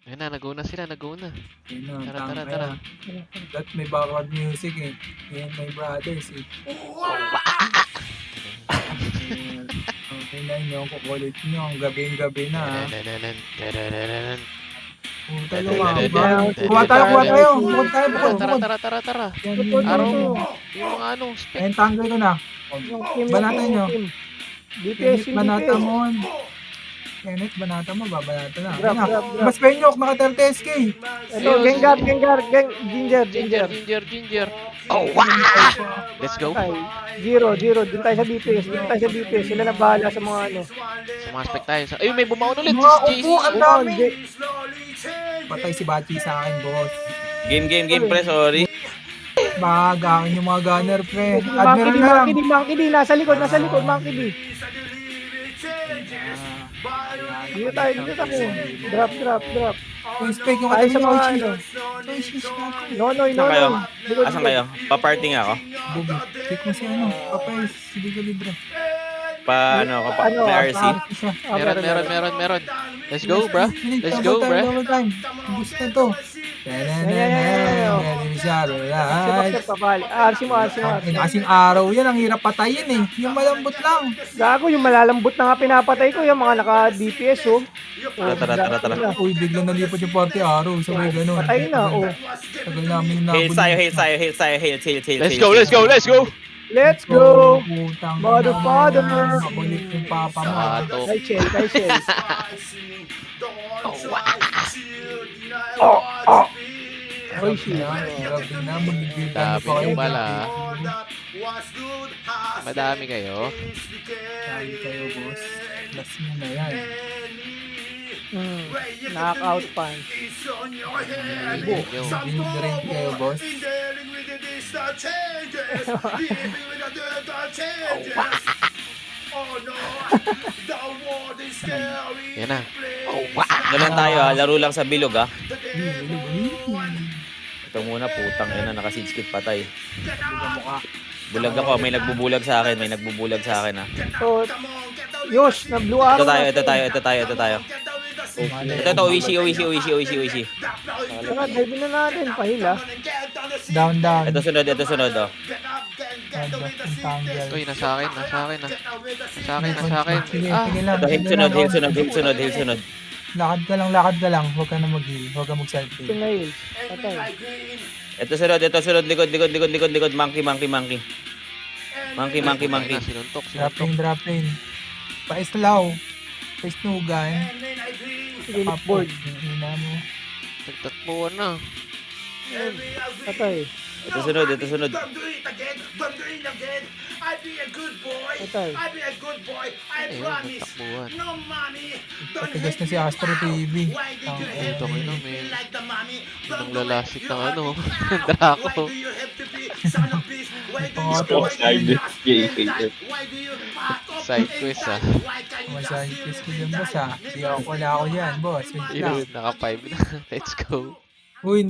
Ayun na, nag-una sila, nag-una. Yun na, Tara, tara, tama tara. yan. That may background music eh. Yan, my brothers eh. Ayan. Okay na yun, kukulit nyo. Ang gabi-gabi na ha. Tadadanan, tadadanan. Puta Tadadanan, lumaban. tadadanan. Bukod tayo, bukod tayo. Bukod tayo, Tara, bukod, tara, bukod. tara, tara, tara. Yan, Ito, yun, Araw, yun. yung mga ano, spec. Ayan, tanggol ko na. Yung team, Banatan nyo. team. DPS, Kenneth, yung banata DPS. mo. Kenneth, banata mo, babanata na. Drop, Ayan na. drop, drop. Mas Penyok, naka 30SK. Ito, Gengar, Ginger. Ginger. Oh, wow! Let's go. Ay, zero. Doon tayo sa DPS. Sila na bahala sa mga ano. Sumaspek tayo. Ayun, may bumaon ulit. Mga Si JC. upo, ang Bumaon, dami. Patay si Bachi sa akin, boss. Game, pre, sorry. Bagangin yung mga gunner, pre. Admiral na lang. Monkey D, nasa likod, Monkey D. Dito tayo. Drop. Yung spec yung Tayo katabi sa ni mga Oichi. ano. Oichi, Nonoy. Asan kayo? Likod. Asan kayo? Paparting ako? Bugi. Check mo si ano. Papay, sige ka libre. May RC? Paarap siya. Meron. Let's go, bro. Let's go, bro. Double time. Gusto na to. Ready siya, right. Step papali. RC mo. Kasing araw yan, ang hirap patayin eh. Yung malambot lang. Gago, yung malalambot na nga pinapatay ko, yung mga naka-DPS, oh. Tara. Uy, biglang nalipot yung party araw. Sabay ganun. Patay na, oh. Tagal namin Hail nabulong. tayo. Let's go. Let's go! Putang Motherfather. Makulit yung papa mo. Sato. Kay Shell. Oy, shit. Grabe na, magiging Dami nyo pala. Madami kayo. Sabi kayo, boss. Last mo na yan. Knockout punch. Build rin kayo, boss. Yan na. Ganun tayo ha, laro lang sa bilog ha. Ito muna putang ina, naka-sideskit patay. Bulag ako, may nagbubulag sa akin ha. So, Yosh, na blue arrow. Ito tayo. Ito, Oishi. Tara, dive na natin, pahila. Down. Ito sunod oh. Down. Tanggal. Uy, nasa akin na. Sige, Ah, sige lang. Ito, hill sunod. Lakad ka lang. Huwag ka na mag-heal. Huwag ka mag-selfie. Pinail. Patay. Ito sunod, likod. Monkey. Sinuntok. Drop lane. Pa-islaw. Pa-isnugan. Sige, board. Hina mo. Tagtakbuhan na. Patay. Ito sunod. Patay. Ayun, tagtakbuhan. Patigas na si Astro TV. Ito kayo na, may nang lalasit ng ano. Draco. Side quest ah. Masahe kiss ko dyan, boss ha. Wala ako dyan, boss. Wait lang. Yun, naka 5 na. Let's go. Uy,